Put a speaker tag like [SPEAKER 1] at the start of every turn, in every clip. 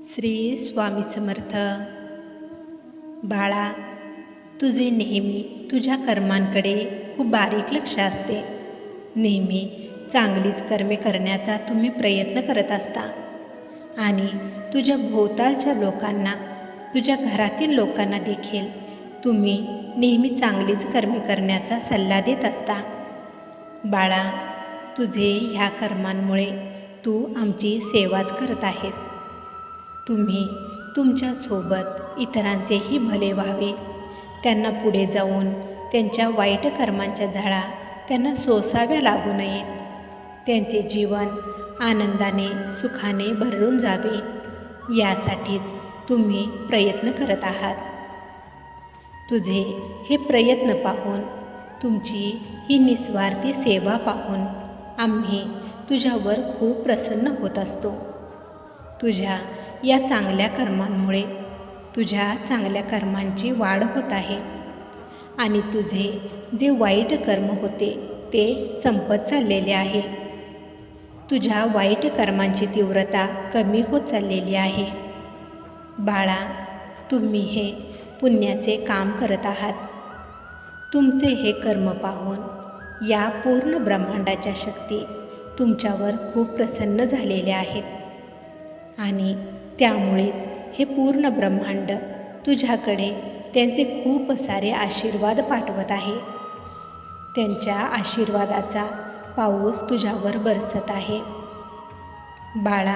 [SPEAKER 1] श्री स्वामी समर्थ. बाळा, तुझे नेहमी तुझ्या कर्मांकडे खूप बारीक लक्ष असते. नेहमी चांगलीच कर्मे करण्याचा तुम्ही प्रयत्न करत असता आणि तुझ्या भोवतालच्या लोकांना, तुझ्या घरातील लोकांना देखील तुम्ही नेहमी चांगलीच कर्मे करण्याचा सल्ला देत असता. बाळा, तुझे ह्या कर्मांमुळे तू आमची सेवाच करत आहेस. तुम्ही तुमच्यासोबत इतरांचेही भले व्हावे, त्यांना पुढे जाऊन त्यांच्या वाईट कर्मांच्या झळा त्यांना सोसाव्या लागू नयेत, त्यांचे जीवन आनंदाने सुखाने भरून जावे, यासाठीच तुम्ही प्रयत्न करत आहात. तुझे हे प्रयत्न पाहून, तुमची ही निस्वार्थी सेवा पाहून आम्ही तुझ्यावर खूप प्रसन्न होत असतो. तुझ्या या चांगल्या कर्मांमुळे तुझ्या चांगल्या कर्मांची वाढ होत आहे आणि तुझे जे वाईट कर्म होते ते संपत चाललेले आहे. तुझ्या वाईट कर्मांची तीव्रता कमी होत चाललेली आहे. बाळा, तुम्ही हे पुण्याचे काम करत आहात. तुमचे हे कर्म पाहून या पूर्ण ब्रह्मांडाच्या शक्ती तुमच्यावर खूप प्रसन्न झालेल्या आहेत आणि त्यामुळेच हे पूर्ण ब्रह्मांड तुझ्याकडे त्यांचे खूप सारे आशीर्वाद पाठवत आहे. त्यांच्या आशीर्वादाचा पाऊस तुझ्यावर बरसत आहे. बाळा,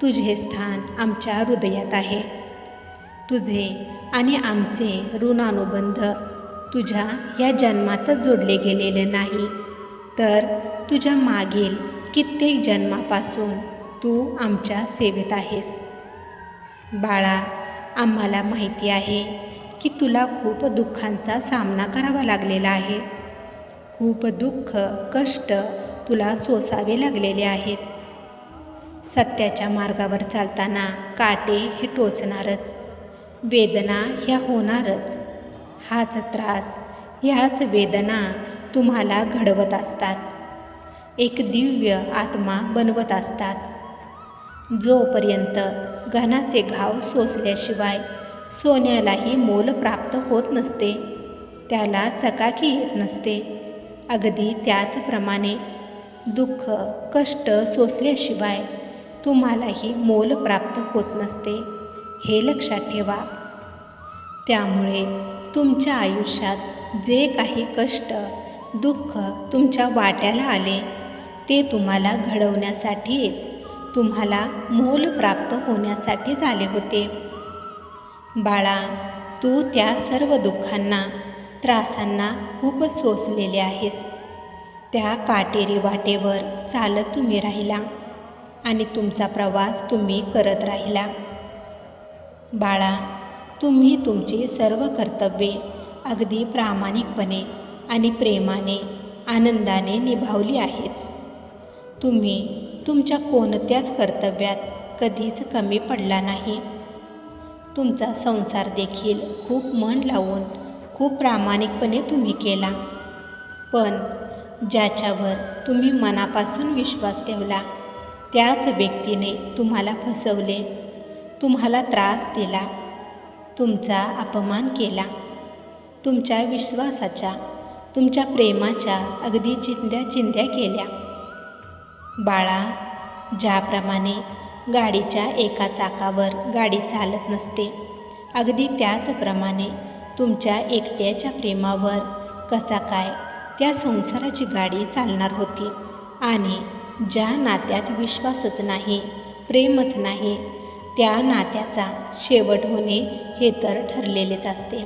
[SPEAKER 1] तुझे स्थान आमच्या हृदयात आहे. तुझे आणि आमचे ऋणानुबंध तुझ्या या जन्मातच जोडले गेलेले नाही, तर तुझ्या मागील कित्येक जन्मापासून तू आमच्या सेवेत आहेस. बाळा, आम्हाला माहिती आहे की तुला खूप दुःखांचा सामना करावा लागलेला आहे. खूप दुःख, कष्ट तुला सोसावे लागलेले आहेत. सत्याच्या मार्गावर चालताना काटे हे टोचणारच, वेदना ह्या होणारच. हाच त्रास, ह्याच वेदना तुम्हाला घडवत असतात, एक दिव्य आत्मा बनवत असतात. जोपर्यंत घनाचे घाव सोसल्याशिवाय सोन्यालाही मोल प्राप्त होत नसते, त्याला चकाकी येत नसते, अगदी त्याचप्रमाणे दुःख, कष्ट सोसल्याशिवाय तुम्हालाही मोल प्राप्त होत नसते, हे लक्षात ठेवा. त्यामुळे तुमच्या आयुष्यात जे काही कष्ट, दुःख तुमच्या वाट्याला आले ते तुम्हाला घडवण्यासाठीच, तुम्हाला मोल प्राप्त होण्यासाठीच आले होते. बाळा, तू त्या सर्व दुःखांना, त्रासांना खूप सोसलेले आहेस. त्या काटेरी वाटेवर चालत तुम्ही राहिला आणि तुमचा प्रवास तुम्ही करत राहिला. बाळा, तुम्ही तुमची सर्व कर्तव्ये अगदी प्रामाणिकपणे आणि प्रेमाने, आनंदाने निभावली आहेत. तुम्ही तुमच्या कोणत्याच कर्तव्यात कधीच कमी पडला नाही. तुमचा संसार देखील खूप मन लावून, खूप प्रामाणिकपणे तुम्ही केला. पण ज्याच्यावर तुम्ही मनापासून विश्वास ठेवला त्याच व्यक्तीने तुम्हाला फसवले, तुम्हाला त्रास दिला, तुमचा अपमान केला. तुमच्या विश्वासाच्या, तुमच्या प्रेमाच्या अगदी चिंध्या चिंध्या केल्या. बाळा, ज्याप्रमाणे गाडीच्या एका चाकावर गाडी चालत नसते, अगदी त्याचप्रमाणे तुमच्या एकट्याच्या प्रेमावर कसा काय त्या संसाराची गाडी चालणार होती. आणि ज्या नात्यात विश्वासच नाही, प्रेमच नाही, त्या नात्याचा शेवट होणे हे तर ठरलेलेच असते.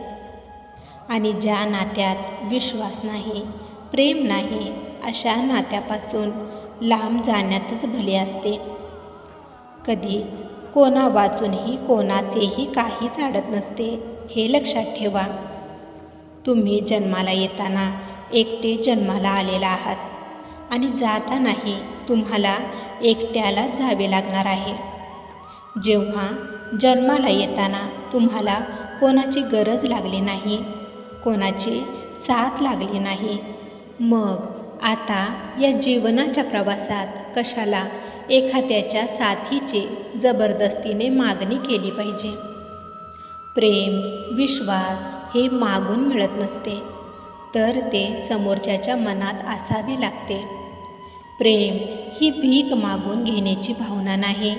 [SPEAKER 1] आणि ज्या नात्यात विश्वास नाही, प्रेम नाही, अशा नात्यापासून लांब जाण्यातच भले असते. कधीच कोणा वाचूनही कोणाचेही काहीच अडत नसते, हे लक्षात ठेवा. तुम्ही जन्माला येताना एकटे जन्माला आलेला आहात आणि जातानाही तुम्हाला एकट्यालाच जावे लागणार आहे. जेव्हा जन्माला येताना तुम्हाला कोणाची गरज लागली नाही, कोणाची साथ लागली नाही, मग आता या जीवनाच्या प्रवासात कशाला एखाद्याच्या साथीची जबरदस्तीने मागणी केली पाहिजे. प्रेम, विश्वास हे मागून मिळत नसते, तर ते समोरच्याच्या मनात असावे लागते. प्रेम ही भीक मागून घेण्याची भावना नाही,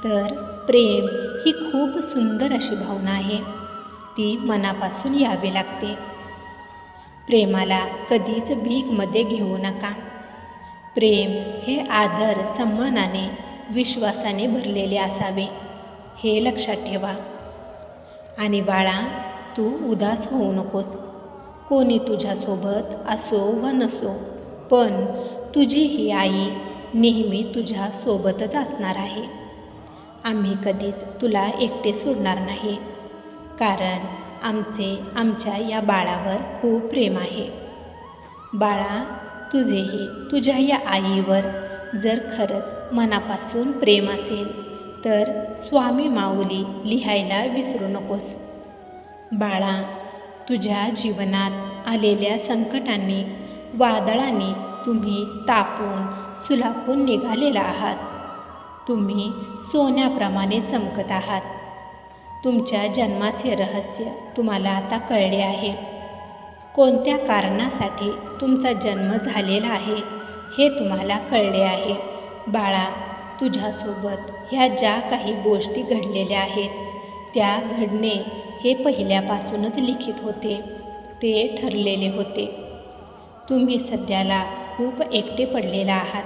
[SPEAKER 1] तर प्रेम ही खूप सुंदर अशी भावना आहे. ती मनापासून यावी लागते. प्रेमाला कधीच भीकमध्ये घेऊ नका. प्रेम हे आदर, सन्मानाने, विश्वासाने भरलेले असावे, हे लक्षात ठेवा. आणि बाळा, तू उदास होऊ नकोस. कोणी तुझ्यासोबत असो वा नसो, पण तुझी ही आई नेहमी तुझ्या सोबतच असणार आहे. आम्ही कधीच तुला एकटे सोडणार नाही, कारण आमच्या या बाळावर खूप प्रेम आहे. बाळा, तुझेही तुझ्या या आईवर जर खरंच मनापासून प्रेम असेल तर स्वामी माऊली लिहायला विसरू नकोस. बाळा, तुझ्या जीवनात आलेल्या संकटांनी, वादळांनी तुम्ही तापून सुलाखून निघालेला आहात. तुम्ही सोन्याप्रमाणे चमकत आहात. तुमच्या जन्माचे रहस्य तुम्हाला आता कळले आहे. कोणत्या कारणासाठी तुमचा जन्म झालेला आहे हे तुम्हाला कळले आहे. बाळा, तुझ्यासोबत ह्या ज्या काही गोष्टी घडलेल्या आहेत, त्या घडणे हे पहिल्यापासूनच लिखित होते, ते ठरलेले होते. तुम्ही सध्याला खूप एकटे पडलेला आहात,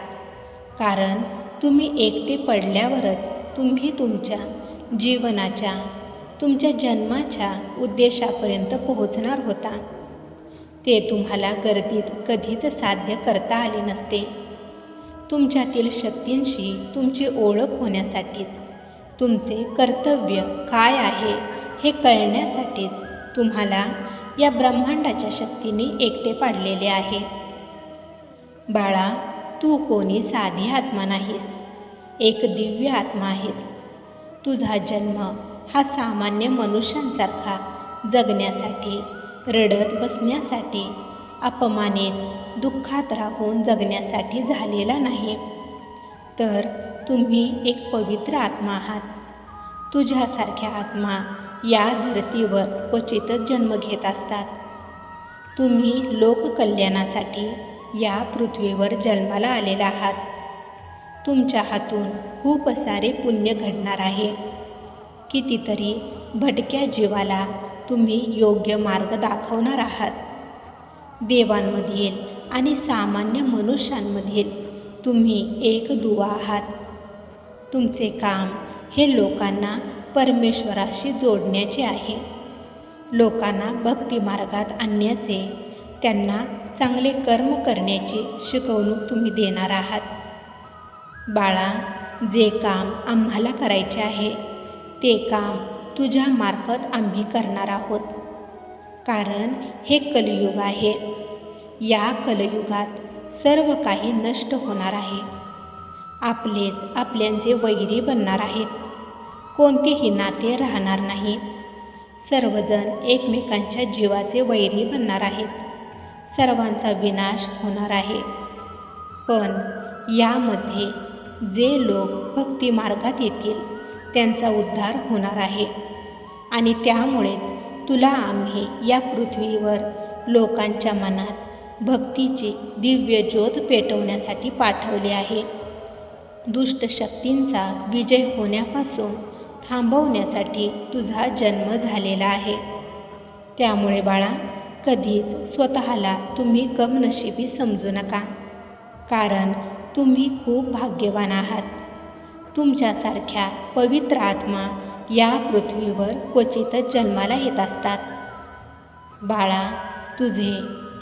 [SPEAKER 1] कारण तुम्ही एकटे पडल्यावरच तुम्ही तुमच्या जीवनाच्या, तुमच्या जन्माच्या उद्देशापर्यंत पोहोचणार होता. ते तुम्हाला गर्दीत कधीच साध्य करता आले नसते. तुमच्यातील शक्तींशी तुमची ओळख होण्यासाठीच, तुमचे कर्तव्य काय आहे हे कळण्यासाठीच तुम्हाला या ब्रह्मांडाच्या शक्तीने एकटे पाडलेले आहे. बाळा, तू कोणी साधी आत्मा नाहीस, एक दिव्य आत्मा आहेस. तुझा जन्म हा सामान्य मनुष्यांसारखा जगण्यासाठी, रडत बसण्यासाठी, अपमानित दुःखात राहून जगण्यासाठी झालेला नाही, तर तुम्ही एक पवित्र आत्मा आहात. तुझ्यासारख्या आत्मा या धर्तीवर क्वचितच जन्म घेत असतात. तुम्ही लोककल्याणासाठी या पृथ्वीवर जन्माला आलेला आहात. तुमच्या हातून खूप सारे पुण्य घडणार आहे. कितीतरी भटक्या जीवाला तुम्ही योग्य मार्ग दाखवणार आहात. देवांमधील आणि सामान्य मनुष्यांमधील तुम्ही एक दुवा आहात. तुमचे काम हे लोकांना परमेश्वराशी जोडण्याचे आहे. लोकांना भक्तिमार्गात आणण्याचे, त्यांना चांगले कर्म करण्याची शिकवणूक तुम्ही देणार आहात. बाळा, जे काम आम्हाला करायचे आहे ते काम तुझ्यामार्फत आम्ही करणार आहोत. कारण हे कलियुग आहे. या कलियुगात सर्व काही नष्ट होणार आहे. आपलेच आपल्यांचे वैरी बनणार आहेत. कोणतेही नाते राहणार नाही. सर्वजण एकमेकांच्या जीवाचे वैरी बनणार आहेत. सर्वांचा विनाश होणार आहे. पण यामध्ये जे लोक भक्तिमार्गात येतील त्यांचा उद्धार होणार आहे. आणि त्यामुळेच तुला आम्ही या पृथ्वीवर लोकांच्या मनात भक्तीची दिव्य ज्योत पेटवण्यासाठी पाठवले आहे. दुष्ट शक्तींचा विजय होण्यापासून थांबवण्यासाठी तुझा जन्म झालेला आहे. त्यामुळे बाळा, कधीच स्वतःला तुम्ही कमनशिबी समजू नका, कारण तुम्ही खूप भाग्यवान आहात. तुमच्यासारख्या पवित्र आत्मा या पृथ्वीवर क्वचितच जन्माला येत असतात. बाळा,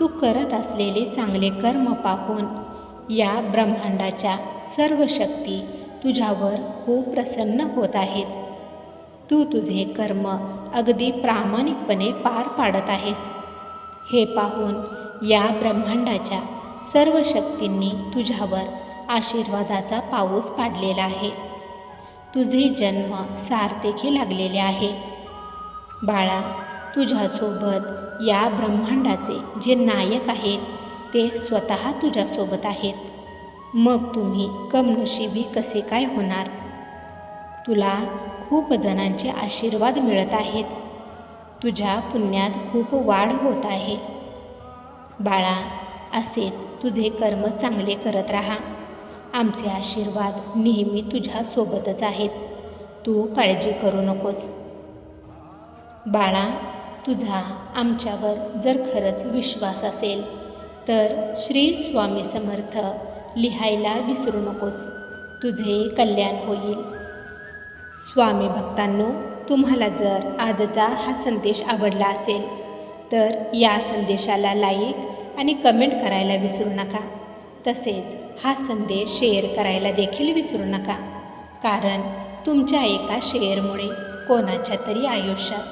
[SPEAKER 1] तू करत असलेले चांगले कर्म पाहून या ब्रह्मांडाच्या सर्व शक्ती तुझ्यावर खूप प्रसन्न होत आहेत. तू तुझे कर्म अगदी प्रामाणिकपणे पार पाडत आहेस. हे पाहून या ब्रह्मांडाच्या सर्व शक्तींनी तुझ्यावर आशीर्वादाचा पाऊस पाडलेला आहे. तुझे जन्म सार्थकी लागलेले आहे. बाळा, तुझ्यासोबत या ब्रह्मांडाचे जे नायक आहेत ते स्वतः तुझ्यासोबत आहेत. मग तुम्ही कमनशिबी कसे काय होणार? तुला खूप जणांचे आशीर्वाद मिळत आहेत. तुझ्या पुण्यात खूप वाढ होत आहे. बाळा, असेच तुझे कर्म चांगले करत राहा. आमचे आशीर्वाद नेहमी तुझ्यासोबतच आहेत. तू काळजी करू नकोस. बाळा, तुझा आमच्यावर जर खरंच विश्वास असेल तर श्री स्वामी समर्थ लिहायला विसरू नकोस. तुझे कल्याण होईल. स्वामी भक्तांनो, तुम्हाला जर आजचा हा संदेश आवडला असेल तर या संदेशाला लाईक आणि कमेंट करायला विसरू नका. तसेच हा संदेश शेअर करायला देखील विसरू नका. कारण तुमच्या एका शेअरमुळे कोणाच्या तरी आयुष्यात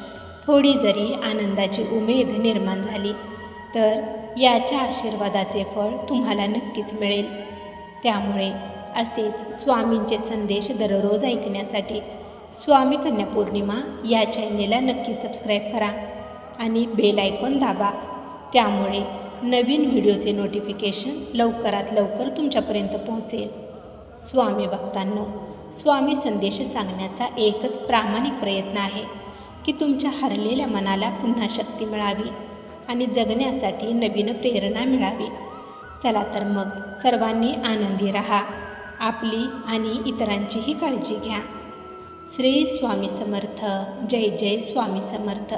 [SPEAKER 1] थोडी जरी आनंदाची उमेद निर्माण झाली तर याच्या आशीर्वादाचे फळ तुम्हाला नक्कीच मिळेल. त्यामुळे असेच स्वामींचे संदेश दररोज ऐकण्यासाठी स्वामी कन्या पौर्णिमा या चॅनेलला नक्की सबस्क्राईब करा आणि बेल आयकॉन दाबा. त्यामुळे नवीन व्हिडिओचे नोटिफिकेशन लवकरात लवकर तुमच्यापर्यंत पोहोचेल. स्वामी भक्तांनो, स्वामी संदेश सांगण्याचा एकच प्रामाणिक प्रयत्न आहे की तुमच्या हरलेल्या मनाला पुन्हा शक्ती मिळावी आणि जगण्यासाठी नवीन प्रेरणा मिळावी. चला तर मग सर्वांनी आनंदी राहा. आपली आणि इतरांचीही काळजी घ्या. श्री स्वामी समर्थ. जय जय स्वामी समर्थ.